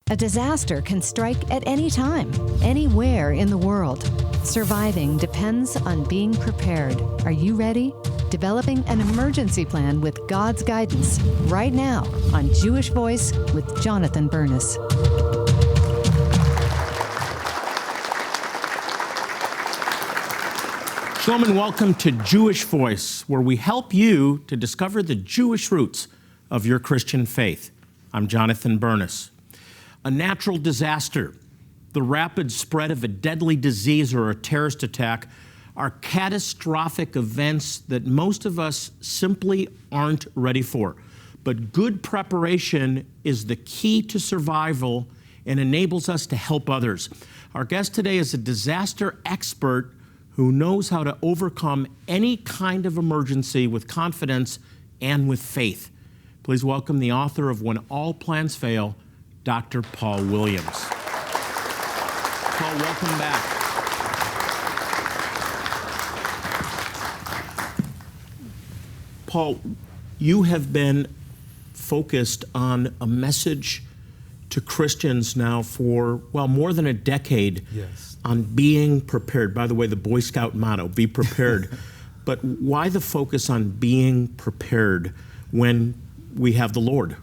A disaster can strike at any time, anywhere in the world. Surviving depends on being prepared. Are you ready? Developing an emergency plan with God's guidance right now on Jewish Voice with Jonathan Bernis. Shalom and welcome to Jewish Voice, where we help you to discover the Jewish roots of your Christian faith. I'm Jonathan Bernis. A natural disaster, the rapid spread of a deadly disease or a terrorist attack are catastrophic events that most of us simply aren't ready for. But good preparation is the key to survival and enables us to help others. Our guest today is a disaster expert who knows how to overcome any kind of emergency with confidence and with faith. Please welcome the author of When All Plans Fail, Dr. Paul Williams. Paul, welcome back. Paul, you have been focused on a message to Christians now for, well, more than a decade. Yes. On being prepared. By the way, the Boy Scout motto, be prepared. But why the focus on being prepared when we have the Lord?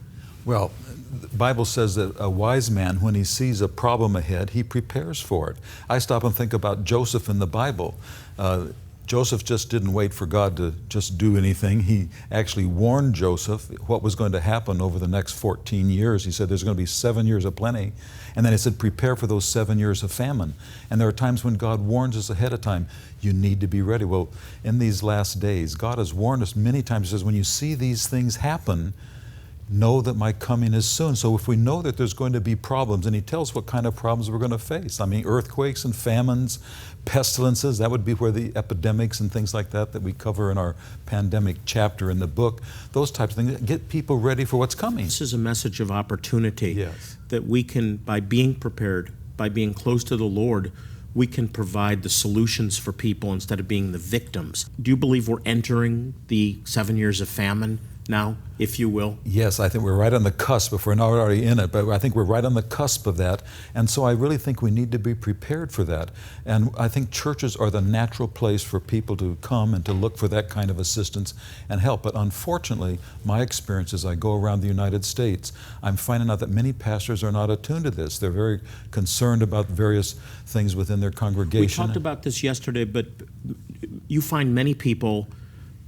Well, the Bible says that a wise man, when he sees a problem ahead, he prepares for it. I stop and think about Joseph in the Bible. Joseph just didn't wait for God to just do anything. He actually warned Joseph what was going to happen over the next 14 years. He said there's going to be 7 years of plenty. And then he said, prepare for those 7 years of famine. And there are times when God warns us ahead of time, you need to be ready. Well, in these last days, God has warned us many times. He says, when you see these things happen, know that my coming is soon. So if we know that there's going to be problems, and he tells what kind of problems we're going to face. I mean, earthquakes and famines, pestilences, that would be where the epidemics and things like that we cover in our pandemic chapter in the book, those types of things, get people ready for what's coming. This is a message of opportunity. Yes. That we can, by being prepared, by being close to the Lord, we can provide the solutions for people instead of being the victims. Do you believe we're entering the 7 years of famine now, if you will? Yes, I think we're right on the cusp, if we're not already in it, but I think we're right on the cusp of that. And so I really think we need to be prepared for that. And I think churches are the natural place for people to come and to look for that kind of assistance and help. But unfortunately, my experience as I go around the United States, I'm finding out that many pastors are not attuned to this. They're very concerned about various things within their congregation. We talked about this yesterday, but you find many people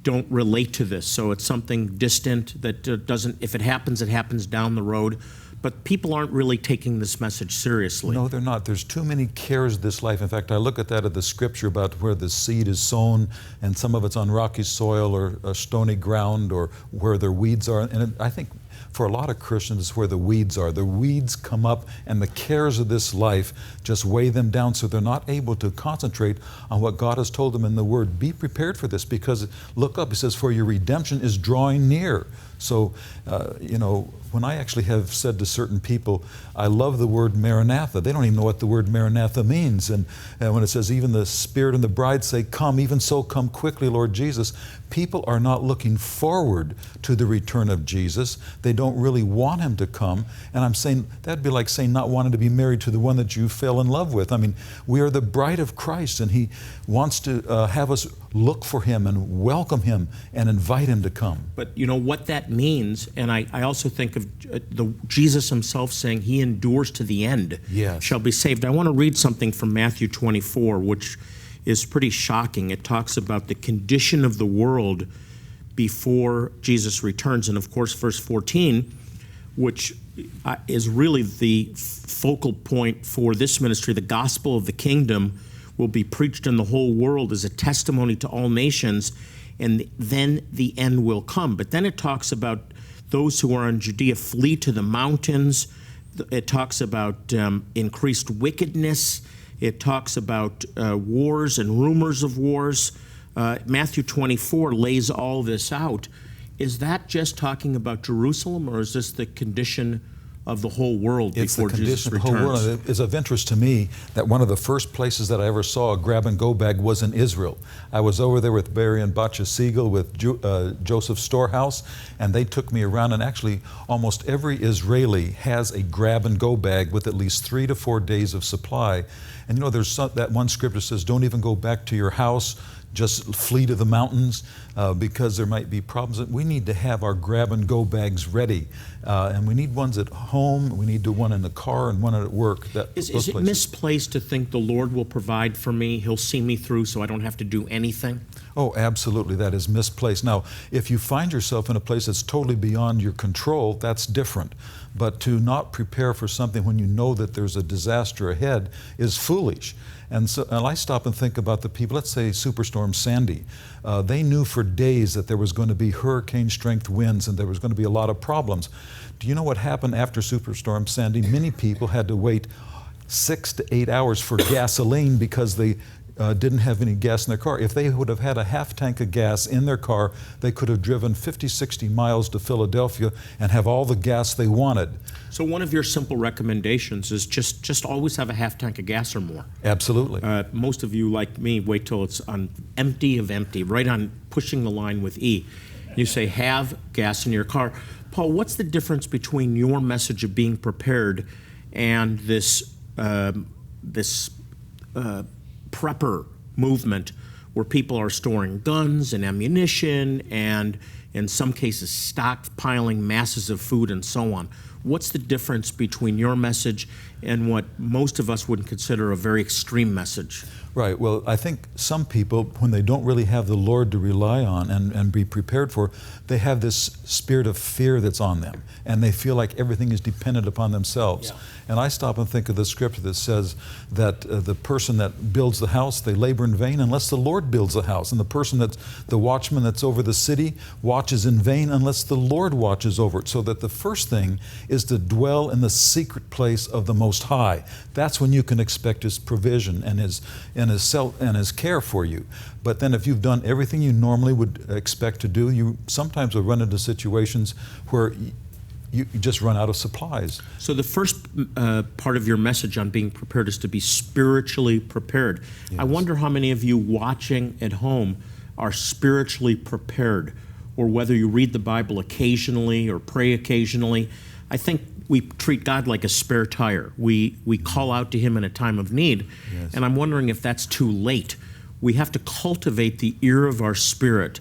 don't relate to this. So it's something distant that doesn't, if it happens down the road. But people aren't really taking this message seriously. No, they're not. There's too many cares of this life. In fact, I look at that at the scripture about where the seed is sown and some of it's on rocky soil or stony ground or where their weeds are. And I think for a lot of Christians, it's where the weeds are. The weeds come up and the cares of this life just weigh them down so they're not able to concentrate on what God has told them in the Word. Be prepared for this because, look up, it says, for your redemption is drawing near. So, when I actually have said to certain people, I love the word Maranatha. They don't even know what the word Maranatha means. And when it says, even the Spirit and the bride say, come, even so come quickly, Lord Jesus, people are not looking forward to the return of Jesus. They don't really want Him to come. And I'm saying, that'd be like saying not wanting to be married to the one that you fell in love with. I mean, we are the bride of Christ, and He wants to have us look for Him and welcome Him and invite Him to come. But you know what that means, and I also think of Jesus Himself saying He endures to the end, yes, shall be saved. I want to read something from Matthew 24, which is pretty shocking. It talks about the condition of the world before Jesus returns. And of course, verse 14, which is really the focal point for this ministry, the gospel of the kingdom will be preached in the whole world as a testimony to all nations, and then the end will come. But then it talks about those who are in Judea flee to the mountains. It talks about increased wickedness. It talks about wars and rumors of wars. Matthew 24 lays all this out. Is that just talking about Jerusalem, or is this the condition of the whole world It's before the Jesus condition of the whole returns. world. It is of interest to me that one of the first places that I ever saw a grab-and-go bag was in Israel. I was over there with Barry and Batya Siegel with Joseph Storehouse, and they took me around, and actually almost every Israeli has a grab-and-go bag with at least 3 to 4 days of supply. And you know, there's that one scripture says, don't even go back to your house, just flee to the mountains because there might be problems. We need to have our grab-and-go bags ready. And we need ones at home, we need one in the car, and one at work. Is it misplaced to think the Lord will provide for me, He'll see me through so I don't have to do anything? Oh, absolutely, that is misplaced. Now, if you find yourself in a place that's totally beyond your control, that's different. But to not prepare for something when you know that there's a disaster ahead is foolish. And I stop and think about the people, let's say Superstorm Sandy. They knew for days that there was going to be hurricane-strength winds and there was going to be a lot of problems. Do you know what happened after Superstorm Sandy? Many people had to wait 6 to 8 hours for gasoline because they didn't have any gas in their car. If they would have had a half tank of gas in their car, they could have driven 50, 60 miles to Philadelphia and have all the gas they wanted. So one of your simple recommendations is just always have a half tank of gas or more. Absolutely. Most of you, like me, wait till it's on empty of empty, right on pushing the line with E. You say have gas in your car. Paul, what's the difference between your message of being prepared and this prepper movement where people are storing guns and ammunition and in some cases stockpiling masses of food and so on? What's the difference between your message and what most of us would consider a very extreme message? Right. Well, I think some people, when they don't really have the Lord to rely on and be prepared for, they have this spirit of fear that's on them, and they feel like everything is dependent upon themselves. Yeah. And I stop and think of the scripture that says that the person that builds the house, they labor in vain unless the Lord builds the house. And the watchman that's over the city watches in vain unless the Lord watches over it. So that the first thing is to dwell in the secret place of the Most High. That's when you can expect His provision and His care for you. But then if you've done everything you normally would expect to do, you sometimes will run into situations where you just run out of supplies. So the first part of your message on being prepared is to be spiritually prepared. Yes. I wonder how many of you watching at home are spiritually prepared, or whether you read the Bible occasionally or pray occasionally. I think we treat God like a spare tire. We call out to Him in a time of need, yes. And I'm wondering if that's too late. We have to cultivate the ear of our spirit,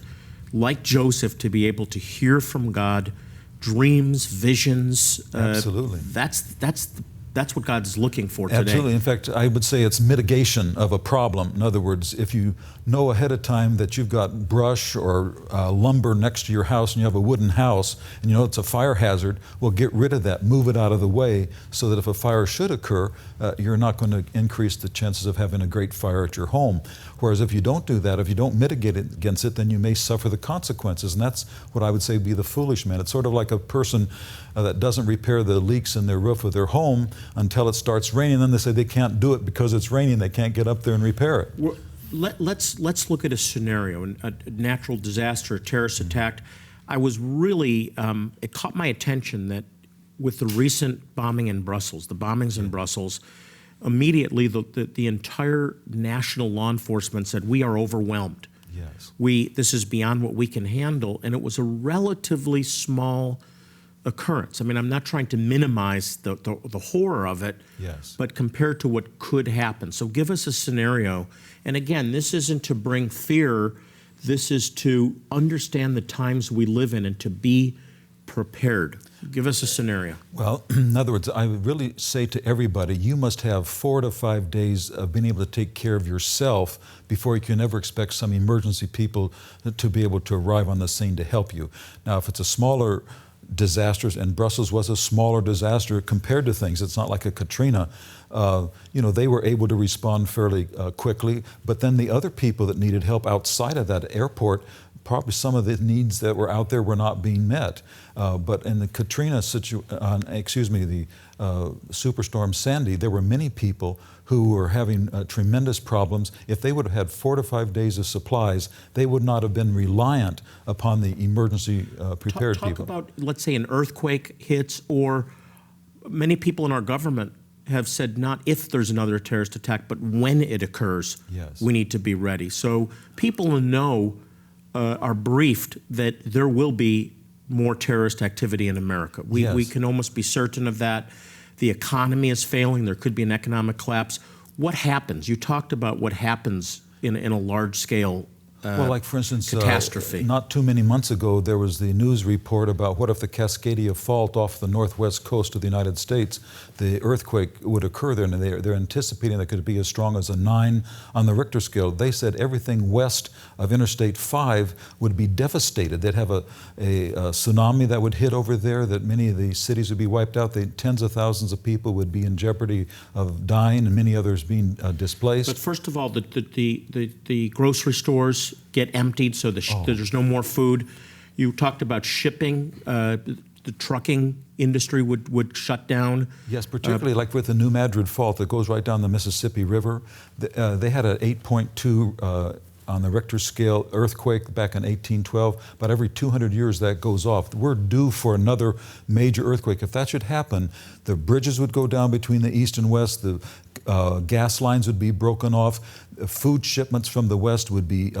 like Joseph, to be able to hear from God, dreams, visions. Absolutely. That's what God's looking for today. Absolutely. In fact, I would say it's mitigation of a problem. In other words, if you know ahead of time that you've got brush or lumber next to your house and you have a wooden house and you know it's a fire hazard, well, get rid of that, move it out of the way so that if a fire should occur, you're not going to increase the chances of having a great fire at your home. Whereas if you don't do that, if you don't mitigate it against it, then you may suffer the consequences. And that's what I would say would be the foolish man. It's sort of like a person that doesn't repair the leaks in their roof of their home until it starts raining. Then they say they can't do it because it's raining. They can't get up there and repair it. Let's look at a scenario, a natural disaster, a terrorist attack. I was really, it caught my attention that with the recent bombing in Brussels, the bombings in Brussels, immediately the entire national law enforcement said, we are overwhelmed. Yes. This is beyond what we can handle, and it was a relatively small occurrence. I mean, I'm not trying to minimize the horror of it, yes, but compared to what could happen. So give us a scenario. And again, this isn't to bring fear. This is to understand the times we live in and to be prepared. Give us a scenario. Well, in other words, I would really say to everybody, you must have 4 to 5 days of being able to take care of yourself before you can ever expect some emergency people to be able to arrive on the scene to help you. Now, if it's a smaller disasters, and Brussels was a smaller disaster compared to things. It's not like a Katrina. They were able to respond fairly quickly, but then the other people that needed help outside of that airport, probably some of the needs that were out there were not being met. But in the Katrina the Superstorm Sandy, there were many people who were having tremendous problems. If they would have had 4 to 5 days of supplies, they would not have been reliant upon the emergency prepared people. Talk about, let's say, an earthquake hits or many people in our government have said not if there's another terrorist attack, but when it occurs, Yes. we need to be ready. So people who know are briefed that there will be more terrorist activity in America. Yes. We can almost be certain of that. The economy is failing. There could be an economic collapse. What happens? You talked about what happens in a large scale Well, like for instance, catastrophe. Not too many months ago, there was the news report about what if the Cascadia Fault off the northwest coast of the United States, the earthquake would occur there, and they're anticipating that it could be as strong as a 9 on the Richter scale. They said everything west of Interstate 5 would be devastated. They'd have a tsunami that would hit over there, that many of the cities would be wiped out. Tens of thousands of people would be in jeopardy of dying, and many others being displaced. But first of all, the grocery stores get emptied, so there's no more food. You talked about shipping. The trucking industry would shut down. Yes, particularly like with the New Madrid Fault that goes right down the Mississippi River. They had an 8.2 on the Richter scale earthquake back in 1812. But every 200 years that goes off. We're due for another major earthquake. If that should happen, the bridges would go down between the east and west. The gas lines would be broken off. Food shipments from the west would be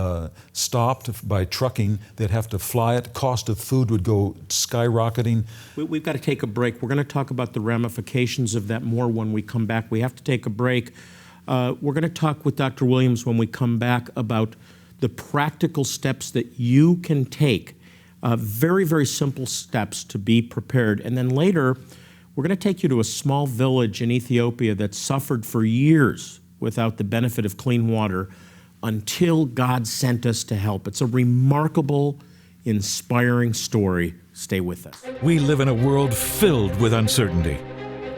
stopped by trucking. They'd have to fly it. Cost of food would go skyrocketing. We've got to take a break. We're going to talk about the ramifications of that more when we come back. We have to take a break. We're going to talk with Dr. Williams when we come back about the practical steps that you can take, very, very simple steps to be prepared. And then later, we're going to take you to a small village in Ethiopia that suffered for years without the benefit of clean water until God sent us to help. It's a remarkable, inspiring story. Stay with us. We live in a world filled with uncertainty.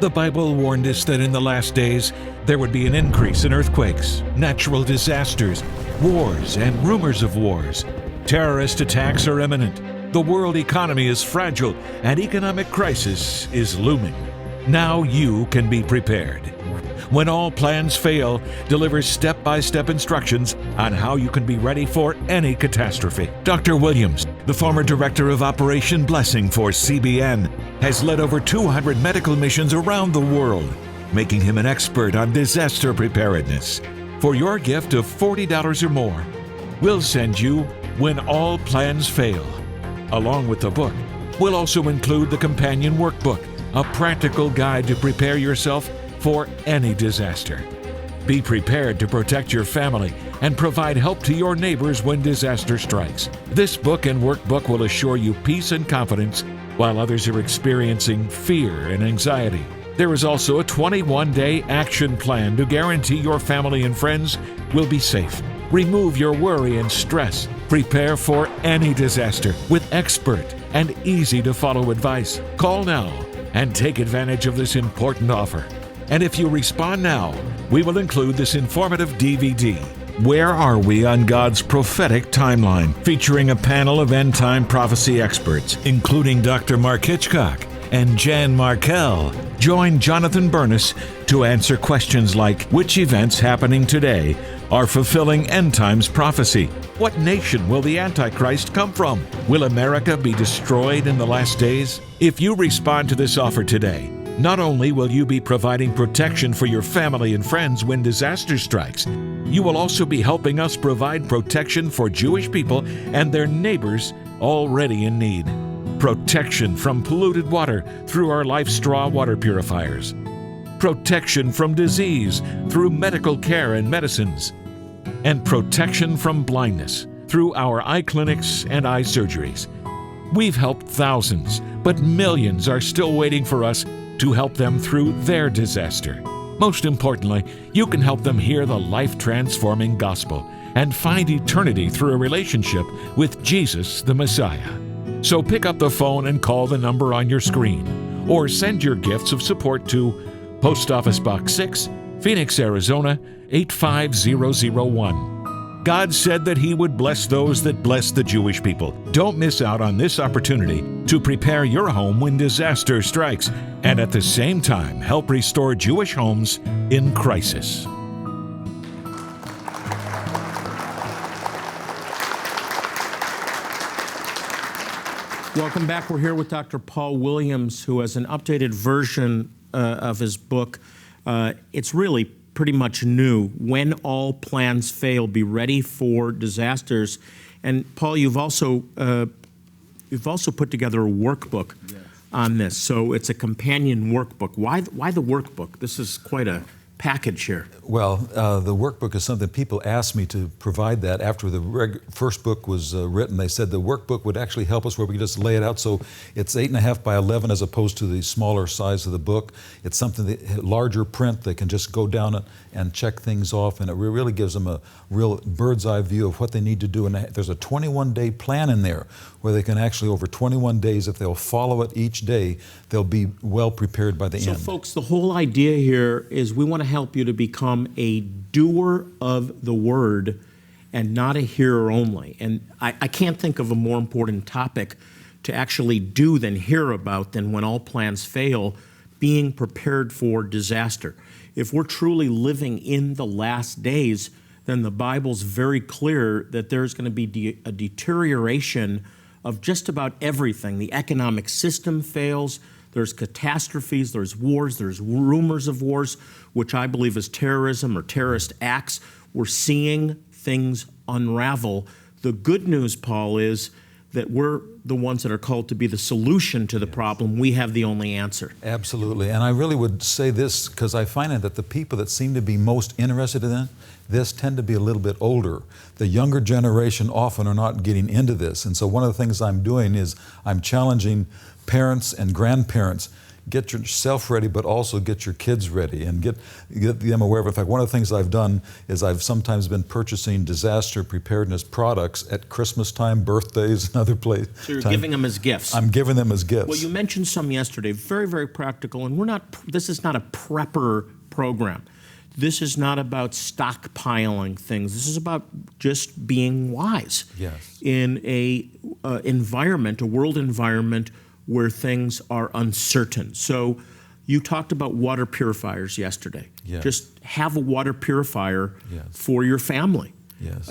The Bible warned us that in the last days there would be an increase in earthquakes, natural disasters, wars, and rumors of wars. Terrorist attacks are imminent. The world economy is fragile, and economic crisis is looming. Now you can be prepared. When all plans fail, deliver step-by-step instructions on how you can be ready for any catastrophe. Dr. Williams, the former director of Operation Blessing for CBN, has led over 200 medical missions around the world, making him an expert on disaster preparedness. For your gift of $40 or more, we'll send you When All Plans Fail. Along with the book, we'll also include the companion workbook, a practical guide to prepare yourself for any disaster. Be prepared to protect your family and provide help to your neighbors when disaster strikes. This book and workbook will assure you peace and confidence while others are experiencing fear and anxiety. There is also a 21-day action plan to guarantee your family and friends will be safe. Remove your worry and stress. Prepare for any disaster with expert and easy-to-follow advice. Call now and take advantage of this important offer. And if you respond now, we will include this informative DVD, Where Are We on God's Prophetic Timeline, featuring a panel of end-time prophecy experts, including Dr. Mark Hitchcock and Jan Markell. Join Jonathan Burness to answer questions like, which events happening today are fulfilling end times prophecy? What nation will the Antichrist come from? Will America be destroyed in the last days? If you respond to this offer today, not only will you be providing protection for your family and friends when disaster strikes, you will also be helping us provide protection for Jewish people and their neighbors already in need. Protection from polluted water through our Life Straw water purifiers. Protection from disease through medical care and medicines. And protection from blindness through our eye clinics and eye surgeries. We've helped thousands, but millions are still waiting for us to help them through their disaster. Most importantly, you can help them hear the life-transforming gospel and find eternity through a relationship with Jesus the Messiah. So pick up the phone and call the number on your screen, or send your gifts of support to Post Office Box 6, Phoenix, Arizona 85001. God said that He would bless those that bless the Jewish people. Don't miss out on this opportunity to prepare your home when disaster strikes, and at the same time help restore Jewish homes in crisis. Welcome back. We're here with Dr. Paul Williams, who has an updated version of his book. It's really pretty much new. When all plans fail, be ready for disasters. And Paul, you've also put together a workbook on this. So it's a companion workbook. Why the workbook? This is quite a package here. Well, the workbook is something people asked me to provide that after the first book was written. They said the workbook would actually help us where we could just lay it out. So it's 8.5 by 11 as opposed to the smaller size of the book. It's something that larger print. They can just go down and check things off, and it really gives them a real bird's eye view of what they need to do. And there's a 21-day plan in there where they can actually, over 21 days, if they'll follow it each day, they'll be well prepared by the end. So folks, the whole idea here is we want to help you to become a doer of the word and not a hearer only. And I can't think of a more important topic to actually do than hear about than when all plans fail, being prepared for disaster. If we're truly living in the last days, then the Bible's very clear that there's going to be a deterioration of just about everything. The economic system fails. There's catastrophes, there's wars, there's rumors of wars, which I believe is terrorism or terrorist acts. We're seeing things unravel. The good news, Paul, is that we're the ones that are called to be the solution to the problem. We have the only answer. Absolutely. And I really would say this because I find that the people that seem to be most interested in this tend to be a little bit older. The younger generation often are not getting into this. And so one of the things I'm doing is I'm challenging parents and grandparents, get yourself ready, but also get your kids ready and get them aware of it. In fact, one of the things I've done is I've sometimes been purchasing disaster preparedness products at Christmas time, birthdays, and other places. So you're giving them as gifts. I'm giving them as gifts. Well, you mentioned some yesterday, very, very practical, and this is not a prepper program. This is not about stockpiling things. This is about just being wise in a world environment where things are uncertain. So you talked about water purifiers yesterday. Yes. Just have a water purifier for your family. Yes.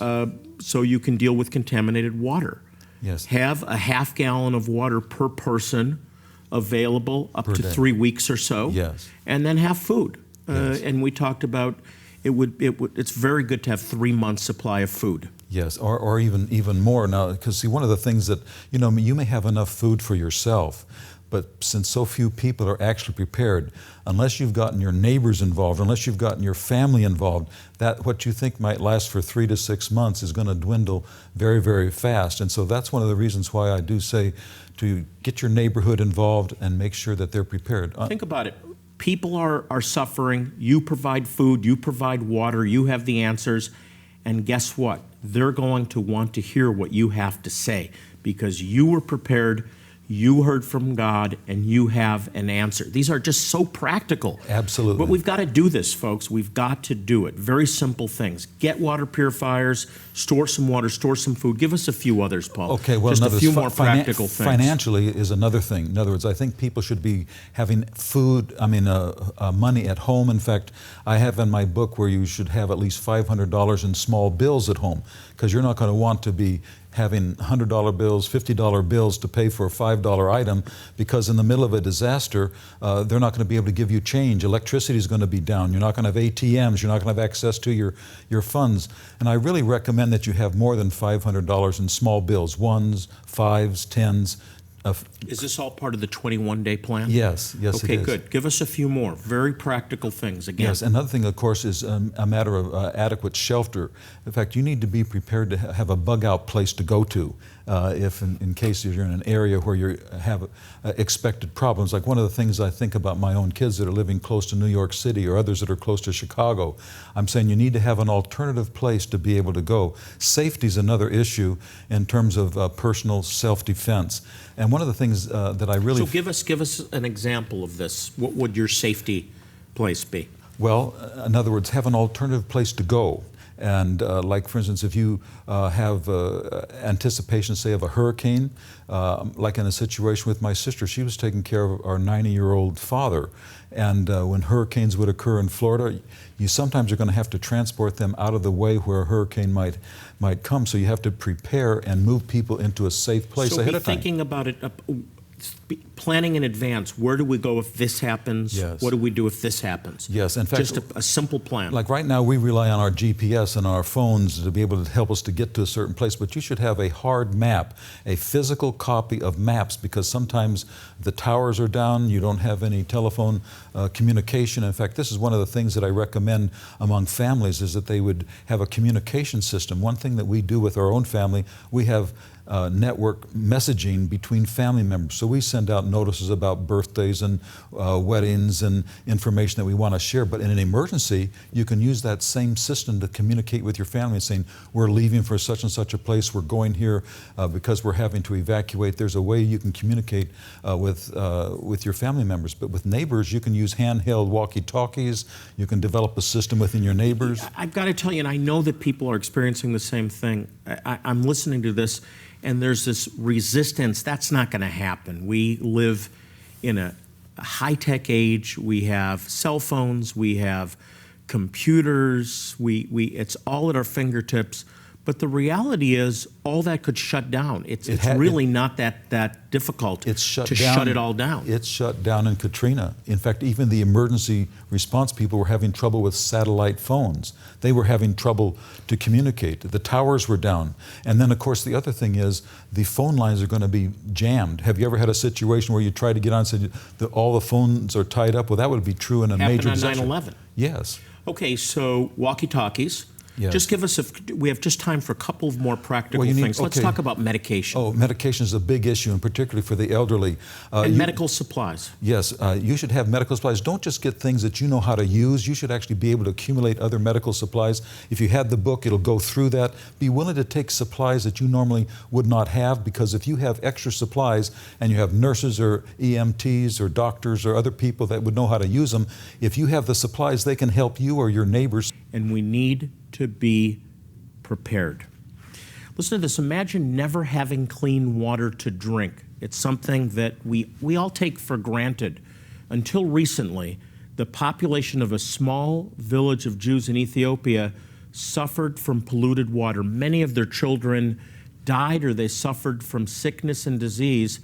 So you can deal with contaminated water. Yes. Have a half gallon of water per person available up to 3 weeks or so. Yes. And then have food. Yes. And we talked about it's very good to have 3 months supply of food. Yes, or even more now, because see, one of the things that, you may have enough food for yourself, but since so few people are actually prepared, unless you've gotten your neighbors involved, unless you've gotten your family involved, that what you think might last for 3 to 6 months is going to dwindle very, very fast. And so that's one of the reasons why I do say to get your neighborhood involved and make sure that they're prepared. Think about it. People are suffering. You provide food. You provide water. You have the answers. And guess what? They're going to want to hear what you have to say because you were prepared, you heard from God, and you have an answer. These are just so practical. Absolutely. But we've got to do this, folks. We've got to do it. Very simple things. Get water purifiers, store some water, store some food. Give us a few others, Paul. Okay, well, just a few more practical things. Financially is another thing. In other words, I think people should be having money at home. In fact, I have in my book where you should have at least $500 in small bills at home because you're not going to want to be having $100 bills, $50 bills to pay for a $5 item because in the middle of a disaster, they're not going to be able to give you change. Electricity is going to be down. You're not going to have ATMs. You're not going to have access to your funds. And I really recommend that you have more than $500 in small bills, ones, fives, tens. Is this all part of the 21-day plan? Yes, it is. Okay, good. Give us a few more very practical things. Again. Yes, another thing, of course, is a matter of adequate shelter. In fact, you need to be prepared to have a bug-out place to go to if in case you're in an area where you have expected problems. Like one of the things I think about my own kids that are living close to New York City or others that are close to Chicago, I'm saying you need to have an alternative place to be able to go. Safety is another issue in terms of personal self-defense. And one of the things that I really... So give us an example of this. What would your safety place be? Well, in other words, have an alternative place to go. And like, for instance, if you have anticipation, say, of a hurricane, like in a situation with my sister, she was taking care of our 90-year-old father. And when hurricanes would occur in Florida, you sometimes are going to have to transport them out of the way where a hurricane might come. So you have to prepare and move people into a safe place ahead of time. So be thinking about it planning in advance. Where do we go if this happens? Yes. What do we do if this happens? Yes, in fact, just a simple plan. Like right now, we rely on our GPS and our phones to be able to help us to get to a certain place, but you should have a hard map, a physical copy of maps, because sometimes the towers are down, you don't have any telephone communication. In fact, this is one of the things that I recommend among families, is that they would have a communication system. One thing that we do with our own family, we have network messaging between family members. So we send out notices about birthdays and weddings and information that we want to share. But in an emergency, you can use that same system to communicate with your family, saying, we're leaving for such and such a place, we're going here because we're having to evacuate. There's a way you can communicate with your family members. But with neighbors, you can use handheld walkie-talkies. You can develop a system within your neighbors. I've got to tell you, and I know that people are experiencing the same thing. I'm listening to this, and there's this resistance. That's not going to happen. We live in a high-tech age. We have cell phones. We have computers. It's all at our fingertips. But the reality is, all that could shut down. It's really not that difficult to shut it all down. It's shut down in Katrina. In fact, even the emergency response people were having trouble with satellite phones. They were having trouble to communicate. The towers were down. And then, of course, the other thing is the phone lines are going to be jammed. Have you ever had a situation where you try to get on and said that all the phones are tied up? Well, that would be true in a major disaster. Happened on 9/11. Yes. Okay, so walkie-talkies. Yes. Just give us we have just time for a couple of more practical things. Let's talk about medication. Oh, medication is a big issue, and particularly for the elderly. And medical supplies. Yes, you should have medical supplies. Don't just get things that you know how to use. You should actually be able to accumulate other medical supplies. If you had the book, it'll go through that. Be willing to take supplies that you normally would not have, because if you have extra supplies and you have nurses or EMTs or doctors or other people that would know how to use them, if you have the supplies, they can help you or your neighbors. And we need to be prepared. Listen to this. Imagine never having clean water to drink. It's something that we all take for granted. Until recently, the population of a small village of Jews in Ethiopia suffered from polluted water. Many of their children died, or they suffered from sickness and disease.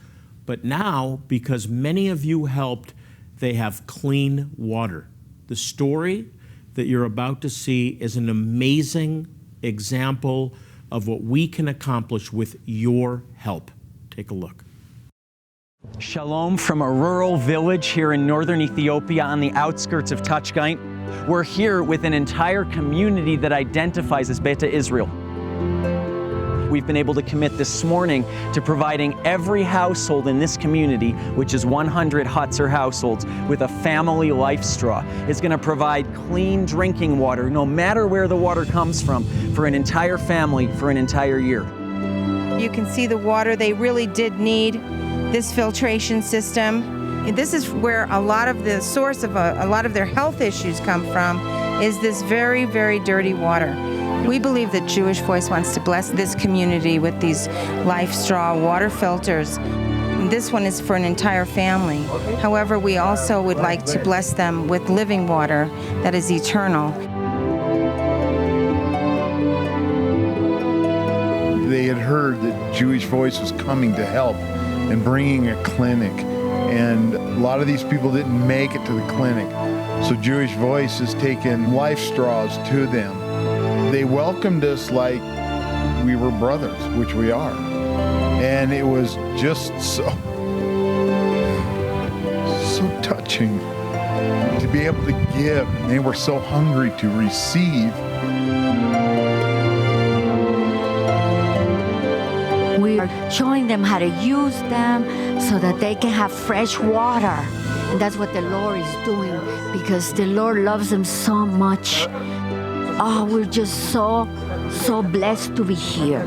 But now, because many of you helped, they have clean water. The story that you're about to see is an amazing example of what we can accomplish with your help. Take a look. Shalom from a rural village here in northern Ethiopia on the outskirts of Tachgait. We're here with an entire community that identifies as Beta Israel. We've been able to commit this morning to providing every household in this community, which is 100 huts or households, with a family life straw. It's going to provide clean drinking water, no matter where the water comes from, for an entire family for an entire year. You can see the water they really did need, this filtration system. And this is where a lot of the source of a lot of their health issues come from, is this very, very dirty water. We believe that Jewish Voice wants to bless this community with these Life Straw water filters. And this one is for an entire family. However, we also would like to bless them with living water that is eternal. They had heard that Jewish Voice was coming to help and bringing a clinic. And a lot of these people didn't make it to the clinic. So Jewish Voice has taken life straws to them. They welcomed us like we were brothers, which we are. And it was just so touching to be able to give. They were so hungry to receive. We are showing them how to use them so that they can have fresh water. And that's what the Lord is doing, because the Lord loves them so much. Oh, we're just so blessed to be here.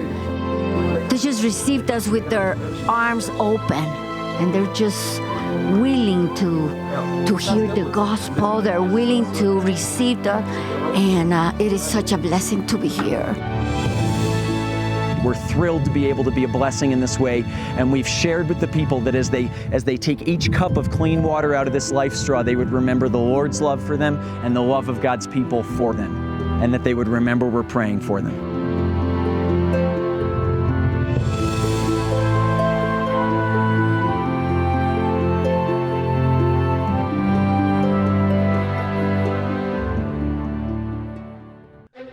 They just received us with their arms open, and they're just willing to hear the gospel. They're willing to receive that, and it is such a blessing to be here. We're thrilled to be able to be a blessing in this way, and we've shared with the people that as they take each cup of clean water out of this life straw, they would remember the Lord's love for them and the love of God's people for them, and that they would remember we're praying for them.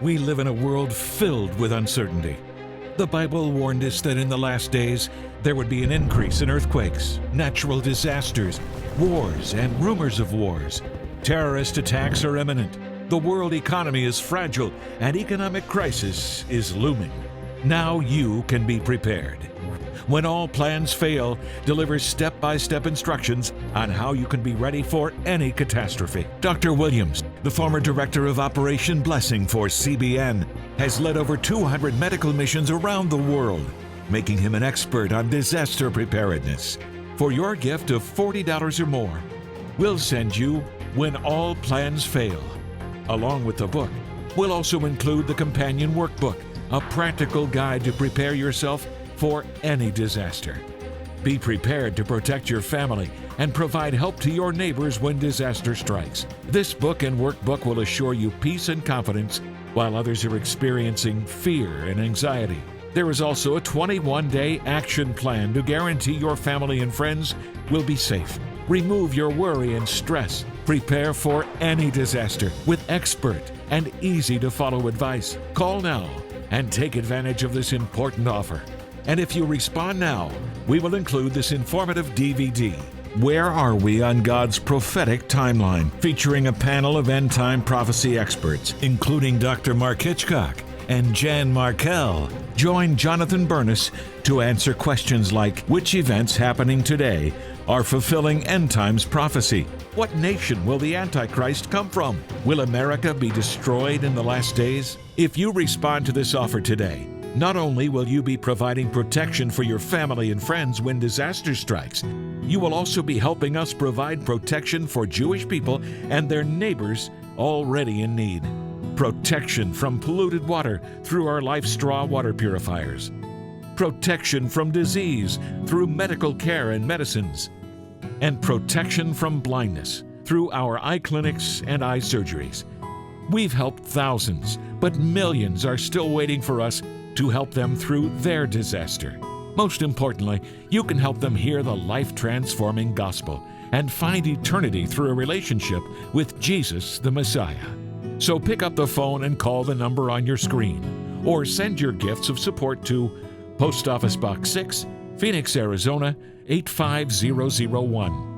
We live in a world filled with uncertainty. The Bible warned us that in the last days there would be an increase in earthquakes, natural disasters, wars, and rumors of wars. Terrorist attacks are imminent. The world economy is fragile, and economic crisis is looming. Now you can be prepared. When all plans fail, deliver step-by-step instructions on how you can be ready for any catastrophe. Dr. Williams, the former director of Operation Blessing for CBN, has led over 200 medical missions around the world, making him an expert on disaster preparedness. For your gift of $40 or more, we'll send you When All Plans Fail. Along with the book, we'll also include the companion workbook, a practical guide to prepare yourself for any disaster. Be prepared to protect your family and provide help to your neighbors when disaster strikes. This book and workbook will assure you peace and confidence while others are experiencing fear and anxiety. There is also a 21-day action plan to guarantee your family and friends will be safe. Remove your worry and stress. Prepare for any disaster with expert and easy-to-follow advice. Call now and take advantage of this important offer. And if you respond now, we will include this informative DVD, Where Are We on God's Prophetic Timeline, featuring a panel of end-time prophecy experts, including Dr. Mark Hitchcock and Jan Markell. Join Jonathan Burness to answer questions like, which events happening today are fulfilling end times prophecy? What nation will the Antichrist come from? Will America be destroyed in the last days? If you respond to this offer today, not only will you be providing protection for your family and friends when disaster strikes, you will also be helping us provide protection for Jewish people and their neighbors already in need. Protection from polluted water through our Life Straw water purifiers. Protection from disease through medical care and medicines. And protection from blindness through our eye clinics and eye surgeries. We've helped thousands, but millions are still waiting for us to help them through their disaster. Most importantly, you can help them hear the life-transforming gospel and find eternity through a relationship with Jesus the Messiah. So pick up the phone and call the number on your screen, or send your gifts of support to Post Office Box 6, Phoenix, Arizona 85001.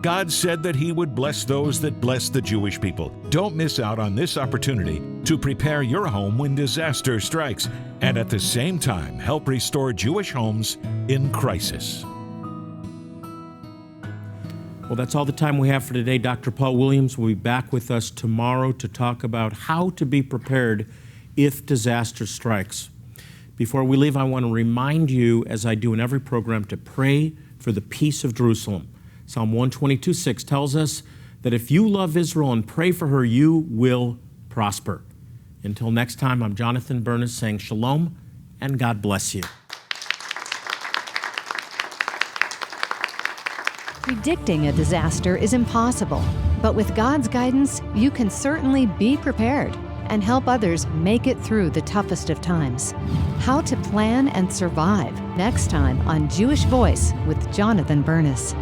God said that He would bless those that bless the Jewish people. Don't miss out on this opportunity to prepare your home when disaster strikes, and at the same time help restore Jewish homes in crisis. Well, that's all the time we have for today. Dr. Paul Williams will be back with us tomorrow to talk about how to be prepared if disaster strikes. Before we leave, I want to remind you, as I do in every program, to pray for the peace of Jerusalem. Psalm 122:6 tells us that if you love Israel and pray for her, you will prosper. Until next time, I'm Jonathan Burness saying shalom and God bless you. Predicting a disaster is impossible, but with God's guidance, you can certainly be prepared and help others make it through the toughest of times. How to plan and survive, next time on Jewish Voice with Jonathan Burness.